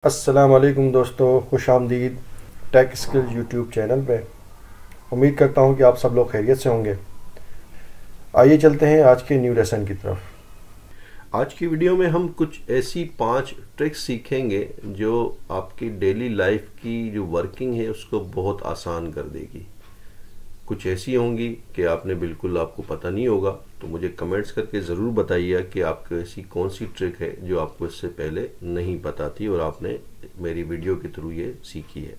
अस्सलाम वालेकुम दोस्तों, खुश आमदीद टेक स्किल्स यूट्यूब चैनल पे। उम्मीद करता हूँ कि आप सब लोग खैरियत से होंगे। आइए चलते हैं आज के न्यू लेसन की तरफ। आज की वीडियो में हम कुछ ऐसी 5 ट्रिक्स सीखेंगे जो आपकी डेली लाइफ की जो वर्किंग है उसको बहुत आसान कर देगी। कुछ ऐसी होंगी कि आपको पता नहीं होगा, तो मुझे कमेंट्स करके ज़रूर बताइए कि आपको ऐसी कौन सी ट्रिक है जो आपको इससे पहले नहीं पता थी और आपने मेरी वीडियो के थ्रू ये सीखी है।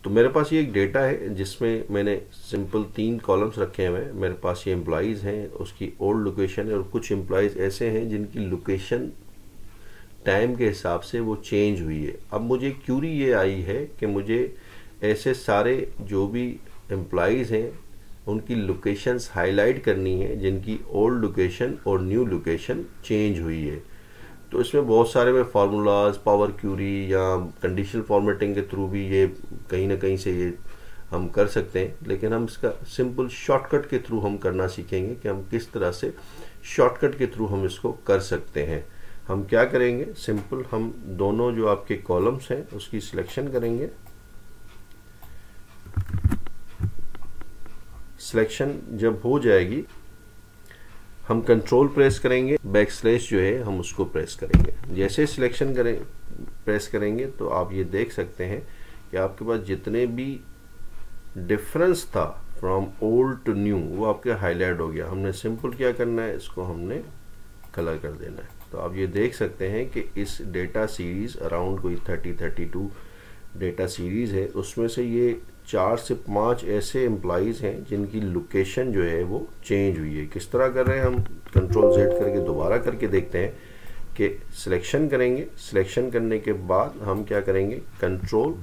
तो मेरे पास ये एक डेटा है जिसमें मैंने सिंपल 3 कॉलम्स रखे हुए हैं। मेरे पास ये एम्प्लॉइज़ हैं, उसकी ओल्ड लोकेशन है, और कुछ एम्प्लॉइज़ ऐसे हैं जिनकी लोकेशन टाइम के हिसाब से वो चेंज हुई है। अब मुझे क्यूरी ये आई है कि मुझे ऐसे सारे जो भी एम्प्लॉइज़ हैं उनकी लोकेशंस हाईलाइट करनी है जिनकी ओल्ड लोकेशन और न्यू लोकेशन चेंज हुई है। तो इसमें बहुत सारे में फार्मूलाज, पावर क्यूरी या कंडीशनल फॉर्मेटिंग के थ्रू भी ये कहीं ना कहीं से ये हम कर सकते हैं, लेकिन हम इसका सिंपल शॉर्टकट के थ्रू हम करना सीखेंगे कि हम किस तरह से शॉर्टकट के थ्रू हम इसको कर सकते हैं। हम क्या करेंगे, सिंपल हम दोनों जो आपके कॉलम्स हैं उसकी सिलेक्शन करेंगे। सिलेक्शन जब हो जाएगी हम कंट्रोल प्रेस करेंगे, बैक स्लैश जो है हम उसको प्रेस करेंगे। जैसे सिलेक्शन प्रेस करेंगे तो आप ये देख सकते हैं कि आपके पास जितने भी डिफरेंस था फ्रॉम ओल्ड टू न्यू वो आपके हाईलाइट हो गया। हमने सिंपल क्या करना है, इसको हमने कलर कर देना है। तो आप ये देख सकते हैं कि इस डेटा सीरीज अराउंड कोई 30-32 डेटा सीरीज है, उसमें से ये 4 से 5 ऐसे एम्प्लॉइज़ हैं जिनकी लोकेशन जो है वो चेंज हुई है। किस तरह कर रहे हैं, हम कंट्रोल जेड करके दोबारा करके देखते हैं कि सिलेक्शन करेंगे। सिलेक्शन करने के बाद हम क्या करेंगे, कंट्रोल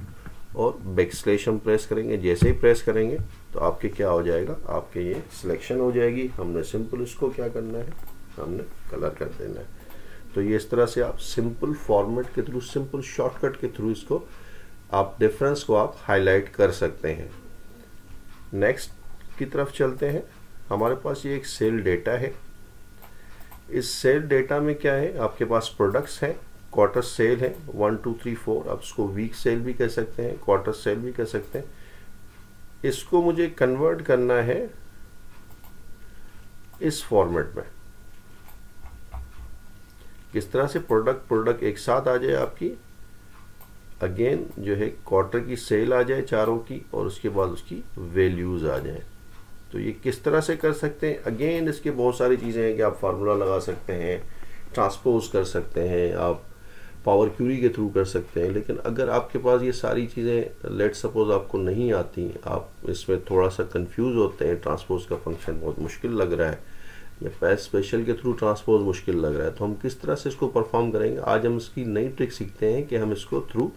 और बैक स्लैश हम प्रेस करेंगे। जैसे ही प्रेस करेंगे तो आपके क्या हो जाएगा, आपके ये सिलेक्शन हो जाएगी। हमने सिंपल इसको क्या करना है, हमने कलर कर देना है। तो ये इस तरह से आप सिंपल फॉर्मेट के थ्रू, सिंपल शॉर्टकट के थ्रू इसको आप डिफरेंस को आप हाईलाइट कर सकते हैं। नेक्स्ट की तरफ चलते हैं। हमारे पास ये एक सेल डेटा है। इस सेल डेटा में क्या है, आपके पास प्रोडक्ट्स हैं, क्वार्टर सेल है 1 2 3 4। आप इसको वीक सेल भी कह सकते हैं, क्वार्टर सेल भी कह सकते हैं। इसको मुझे कन्वर्ट करना है इस फॉर्मेट में, किस तरह से प्रोडक्ट एक साथ आ जाए आपकी, अगेन जो है क्वार्टर की सेल आ जाए चारों की, और उसके बाद उसकी वैल्यूज आ जाए। तो ये किस तरह से कर सकते हैं, अगेन इसके बहुत सारी चीज़ें हैं कि आप फार्मूला लगा सकते हैं, ट्रांसपोज कर सकते हैं, आप पावर क्यूरी के थ्रू कर सकते हैं। लेकिन अगर आपके पास ये सारी चीज़ें लेट सपोज आपको नहीं आती, आप इसमें थोड़ा सा कंफ्यूज होते हैं, ट्रांसपोज का फंक्शन बहुत मुश्किल लग रहा है या पैच स्पेशल के थ्रू ट्रांसपोज मुश्किल लग रहा है, तो हम किस तरह से इसको परफॉर्म करेंगे। आज हम इसकी नई ट्रिक सीखते हैं कि हम इसको थ्रू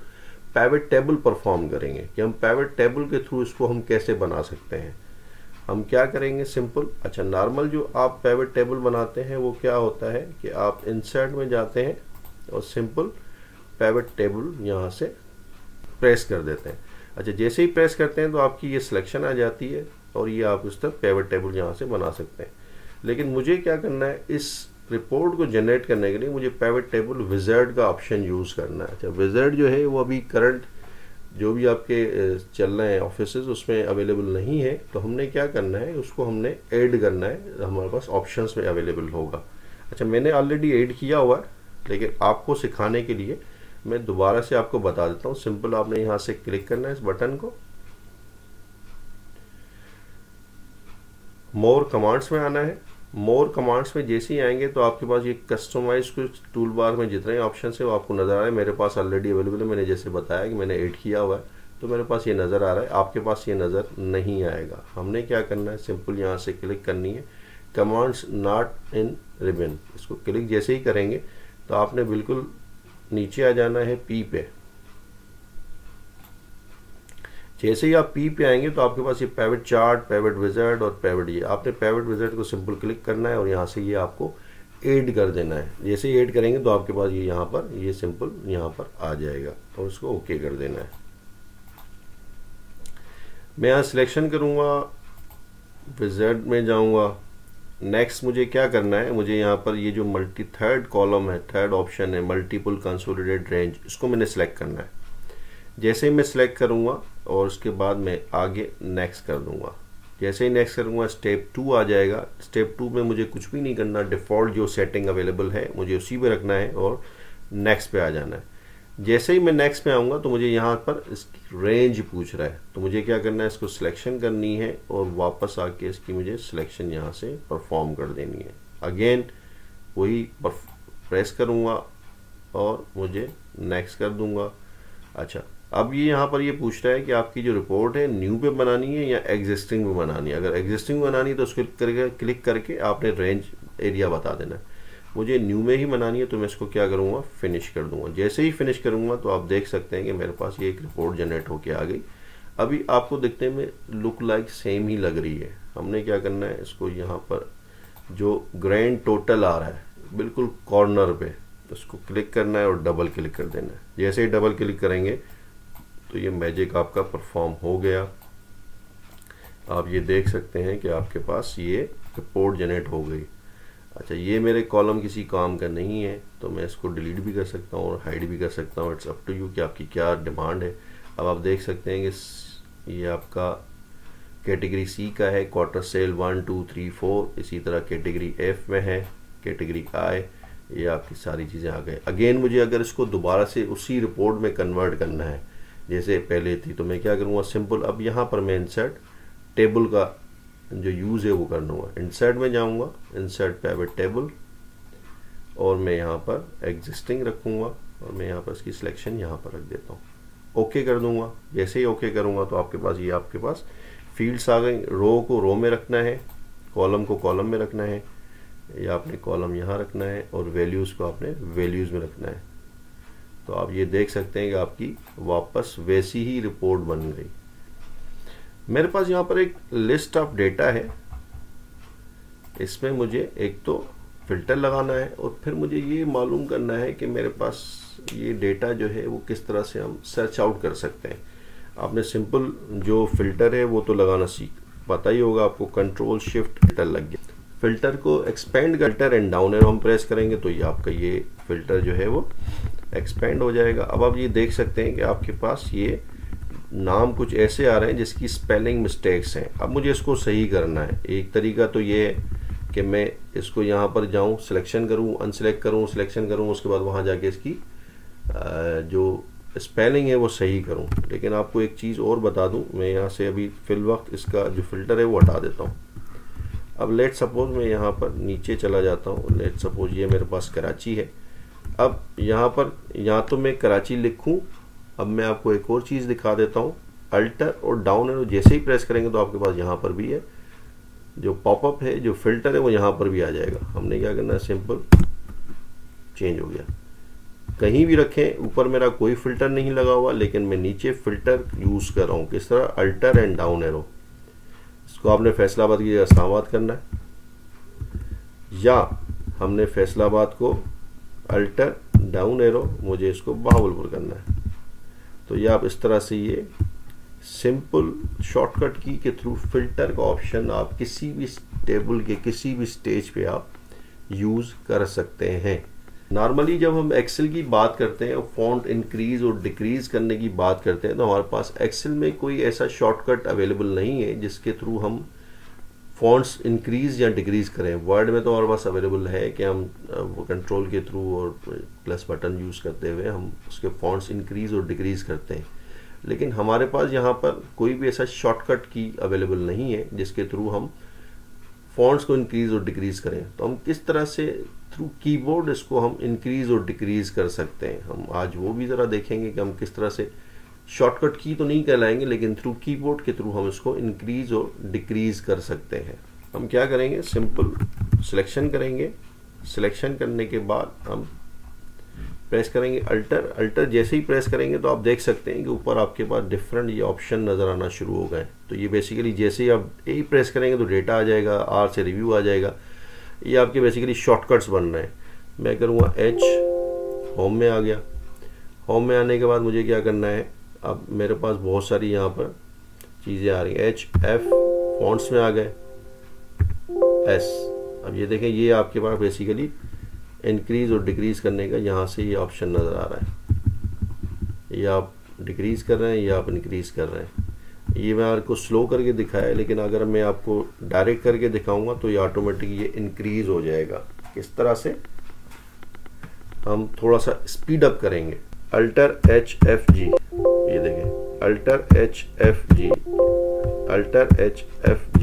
पैवेट टेबल परफॉर्म करेंगे, कि हम पैवेट टेबल के थ्रू इसको हम कैसे बना सकते हैं। हम क्या करेंगे, सिंपल, अच्छा नॉर्मल जो आप पैवेट टेबल बनाते हैं वो क्या होता है कि आप इंसर्ट में जाते हैं और सिंपल पैवेट टेबल यहाँ से प्रेस कर देते हैं। अच्छा जैसे ही प्रेस करते हैं तो आपकी ये सिलेक्शन आ जाती है और ये आप इस तरह पैवेट टेबल यहाँ से बना सकते हैं। लेकिन मुझे क्या करना है, इस रिपोर्ट को जनरेट करने के लिए मुझे पैवेट टेबल विजार्ड का ऑप्शन यूज़ करना है। अच्छा विजार्ड जो है वो अभी करंट जो भी आपके चल रहे हैं ऑफिसेज उसमें अवेलेबल नहीं है, तो हमने क्या करना है, उसको हमने ऐड करना है, हमारे पास ऑप्शंस में अवेलेबल होगा। अच्छा मैंने ऑलरेडी ऐड किया हुआ है, लेकिन आपको सिखाने के लिए मैं दोबारा से आपको बता देता हूँ। सिंपल आपने यहाँ से क्लिक करना है इस बटन को, मोर कमांड्स में आना है। मोर कमांड्स में जैसे ही आएंगे तो आपके पास ये कस्टमाइज कुछ टूल बार में जितने ऑप्शन है वो आपको नज़र आ रहे हैं। मेरे पास ऑलरेडी अवेलेबल है, मैंने जैसे बताया कि मैंने ऐड किया हुआ है तो मेरे पास ये नज़र आ रहा है, आपके पास ये नज़र नहीं आएगा। हमने क्या करना है, सिंपल यहाँ से क्लिक करनी है, कमांड्स नॉट इन रिबन, इसको क्लिक जैसे ही करेंगे तो आपने बिल्कुल नीचे आ जाना है पी पे। जैसे ही आप पी पे आएंगे तो आपके पास ये पैवेट चार्ट, पैवेट विजार्ड और पैवेट, ये आपने पैवेट विजार्ड को सिंपल क्लिक करना है और यहाँ से ये आपको ऐड कर देना है। जैसे ही ऐड करेंगे तो आपके पास ये यहाँ पर ये सिंपल यहाँ पर आ जाएगा और उसको ओके कर देना है। मैं यहाँ सिलेक्शन करूँगा, विजार्ड में जाऊँगा नेक्स्ट मुझे क्या करना है, मुझे यहाँ पर ये जो थर्ड कॉलम है, थर्ड ऑप्शन है मल्टीपल कंसोलिडेटेड रेंज, इसको मैंने सेलेक्ट करना है। जैसे ही मैं सेलेक्ट करूँगा और उसके बाद मैं आगे नेक्स्ट कर दूँगा। जैसे ही नेक्स्ट करूँगा स्टेप 2 आ जाएगा। स्टेप 2 में मुझे कुछ भी नहीं करना, डिफ़ॉल्ट जो सेटिंग अवेलेबल है मुझे उसी पे रखना है और नेक्स्ट पे आ जाना है। जैसे ही मैं नेक्स्ट पे आऊँगा तो मुझे यहाँ पर इसकी रेंज पूछ रहा है, तो मुझे क्या करना है, इसको सिलेक्शन करनी है और वापस आके इसकी मुझे सिलेक्शन यहाँ से परफॉर्म कर देनी है। अगेन वही प्रेस करूँगा और मुझे नेक्स्ट कर दूँगा। अच्छा, अब ये यहाँ पर ये पूछ रहा है कि आपकी जो रिपोर्ट है न्यू पे बनानी है या एग्जिस्टिंग में बनानी है। अगर एग्जिस्टिंग में बनानी है तो उसको क्लिक करके आपने रेंज एरिया बता देना है। मुझे न्यू में ही बनानी है तो मैं इसको क्या करूँगा, फिनिश कर दूँगा। जैसे ही फिनिश करूँगा तो आप देख सकते हैं कि मेरे पास ये एक रिपोर्ट जनरेट होके आ गई। अभी आपको दिखने में लुक लाइक सेम ही लग रही है। हमने क्या करना है, इसको यहाँ पर जो ग्रैंड टोटल आ रहा है बिल्कुल कॉर्नर पे, उसको क्लिक करना है और डबल क्लिक कर देना है। जैसे ही डबल क्लिक करेंगे तो ये मैजिक आपका परफॉर्म हो गया। आप ये देख सकते हैं कि आपके पास ये रिपोर्ट जनरेट हो गई। अच्छा, ये मेरे कॉलम किसी काम का नहीं है तो मैं इसको डिलीट भी कर सकता हूँ और हाइड भी कर सकता हूँ। इट्स अप टू यू कि आपकी क्या डिमांड है। अब आप देख सकते हैं कि ये आपका कैटेगरी सी का है, क्वार्टर सेल 1 2 3 4। इसी तरह कैटेगरी एफ में है, कैटेगरी आई, ये आपकी सारी चीज़ें आ गए। अगेन मुझे अगर इसको दोबारा से उसी रिपोर्ट में कन्वर्ट करना है जैसे पहले थी तो मैं क्या करूँगा, सिंपल अब यहाँ पर मैं इंसर्ट टेबल का जो यूज़ है वो कर लूँगा। इंसर्ट में जाऊँगा, इंसर्ट पिवट टेबल, और मैं यहाँ पर एग्जिस्टिंग रखूँगा और मैं यहाँ पर इसकी सिलेक्शन यहाँ पर रख देता हूँ। ओके कर दूँगा। जैसे ही ओके करूँगा तो आपके पास ये आपके पास फील्ड्स आ गई। रो को रो में रखना है, कॉलम को कॉलम में रखना है, या आपने कॉलम यहाँ रखना है और वैल्यूज़ को आपने वैल्यूज़ में रखना है। तो आप ये देख सकते हैं कि आपकी वापस वैसी ही रिपोर्ट बन गई। मेरे पास यहाँ पर एक लिस्ट ऑफ डेटा है। इसमें मुझे एक तो फिल्टर लगाना है और फिर मुझे ये मालूम करना है कि मेरे पास ये डेटा जो है वो किस तरह से हम सर्च आउट कर सकते हैं। आपने सिंपल जो फिल्टर है वो तो लगाना पता ही होगा आपको। कंट्रोल शिफ्ट फिल्टर लग गया। फिल्टर को expand filter and down arrow हम प्रेस करेंगे तो ये आपका ये फिल्टर जो है वो एक्सपेंड हो जाएगा। अब आप ये देख सकते हैं कि आपके पास ये नाम कुछ ऐसे आ रहे हैं जिसकी स्पेलिंग मिस्टेक्स हैं। अब मुझे इसको सही करना है। एक तरीका तो ये है कि मैं इसको यहाँ पर जाऊँ, सिलेक्शन करूँ, अनसिलेक्ट करूँ, सिलेक्शन करूँ, उसके बाद वहाँ जाके इसकी जो स्पेलिंग है वो सही करूँ। लेकिन आपको एक चीज़ और बता दूँ, मैं यहाँ से अभी फिल वक्त इसका जो फिल्टर है वो हटा देता हूँ। अब लेट सपोज मैं यहाँ पर नीचे चला जाता हूँ। लेट सपोज ये मेरे पास कराची है। अब यहाँ पर या तो मैं कराची लिखूँ। अब मैं आपको एक और चीज़ दिखा देता हूँ। अल्टर और डाउन एरो जैसे ही प्रेस करेंगे तो आपके पास यहाँ पर भी है जो पॉपअप है, जो फिल्टर है वो यहाँ पर भी आ जाएगा। हमने क्या करना है, सिंपल चेंज हो गया। कहीं भी रखें, ऊपर मेरा कोई फिल्टर नहीं लगा हुआ लेकिन मैं नीचे फिल्टर यूज़ कर रहा हूँ। किस तरह, अल्टर एंड डाउन एरो। इसको आपने फैसलाबाद की जगह इस्लामाबाद करना है, या हमने फैसलाबाद को अल्टर डाउन एरो, मुझे इसको बहावलपुर करना है। तो ये आप इस तरह से ये सिंपल शॉर्टकट की के थ्रू फिल्टर का ऑप्शन आप किसी भी टेबल के किसी भी स्टेज पे आप यूज़ कर सकते हैं। नॉर्मली जब हम एक्सेल की बात करते हैं, फॉन्ट इंक्रीज और डिक्रीज करने की बात करते हैं, तो हमारे पास एक्सेल में कोई ऐसा शॉर्टकट अवेलेबल नहीं है जिसके थ्रू हम फॉन्ट्स इंक्रीज या डिक्रीज करें। वर्ड में तो हमारे पास अवेलेबल है कि हम कंट्रोल के थ्रू और प्लस बटन यूज़ करते हुए हम उसके फॉन्ट्स इंक्रीज और डिक्रीज करते हैं। लेकिन हमारे पास यहाँ पर कोई भी ऐसा शॉर्टकट की अवेलेबल नहीं है जिसके थ्रू हम फॉन्ट्स को इंक्रीज और डिक्रीज करें। तो हम किस तरह से थ्रू कीबोर्ड इसको हम इंक्रीज और डिक्रीज कर सकते हैं, हम आज वो भी ज़रा देखेंगे कि हम किस तरह से शॉर्टकट की तो नहीं कहलाएंगे लेकिन थ्रू कीबोर्ड के थ्रू हम इसको इंक्रीज और डिक्रीज कर सकते हैं। हम क्या करेंगे, सिंपल सिलेक्शन करेंगे। सिलेक्शन करने के बाद हम प्रेस करेंगे अल्टर। अल्टर जैसे ही प्रेस करेंगे तो आप देख सकते हैं कि ऊपर आपके पास डिफरेंट ये ऑप्शन नज़र आना शुरू हो गए। तो ये बेसिकली जैसे ही आप ए प्रेस करेंगे तो डेटा आ जाएगा, आर से रिव्यू आ जाएगा। ये आपके बेसिकली शॉर्टकट्स बन रहे हैं। मैं करूँगा एच, होम में आ गया। होम में आने के बाद मुझे क्या करना है, अब मेरे पास बहुत सारी यहाँ पर चीज़ें आ रही हैं। एच, एफ, फॉन्ट्स में आ गए, एस। अब ये देखें, ये आपके पास बेसिकली इंक्रीज़ और डिक्रीज़ करने का यहाँ से ये ऑप्शन नज़र आ रहा है। ये आप डिक्रीज़ कर रहे हैं या आप इंक्रीज़ कर रहे हैं। ये मैं आपको स्लो करके दिखाया है, लेकिन अगर मैं आपको डायरेक्ट करके दिखाऊंगा तो ये ऑटोमेटिक ये इंक्रीज़ हो जाएगा। किस तरह से, हम थोड़ा सा स्पीड अप करेंगे। अल्टर HFG, ये देखें अल्टर HFG, अल्टर HFG,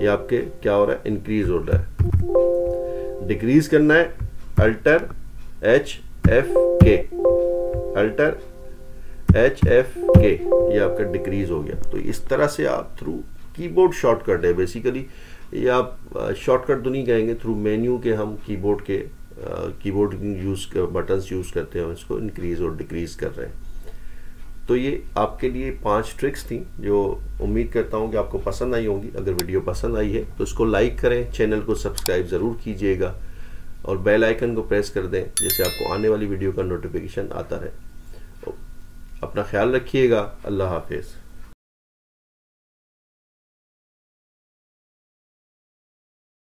ये आपके क्या हो रहा है, इंक्रीज हो रहा है। डिक्रीज करना है अल्टर HFK, अल्टर HFK, ये आपका डिक्रीज हो गया। तो इस तरह से आप थ्रू कीबोर्ड शॉर्टकट है बेसिकली, ये आप शॉर्टकट तो नहीं कहेंगे, थ्रू मेन्यू के हम कीबोर्ड यूज़ कर बटन्स यूज़ करते हैं, इसको इंक्रीज और डिक्रीज कर रहे हैं। तो ये आपके लिए 5 ट्रिक्स थी जो उम्मीद करता हूँ कि आपको पसंद आई होंगी। अगर वीडियो पसंद आई है तो इसको लाइक करें, चैनल को सब्सक्राइब ज़रूर कीजिएगा और बेल आइकन को प्रेस कर दें जिससे आपको आने वाली वीडियो का नोटिफिकेशन आता रहे। अपना ख्याल रखिएगा। अल्लाह हाफिज़।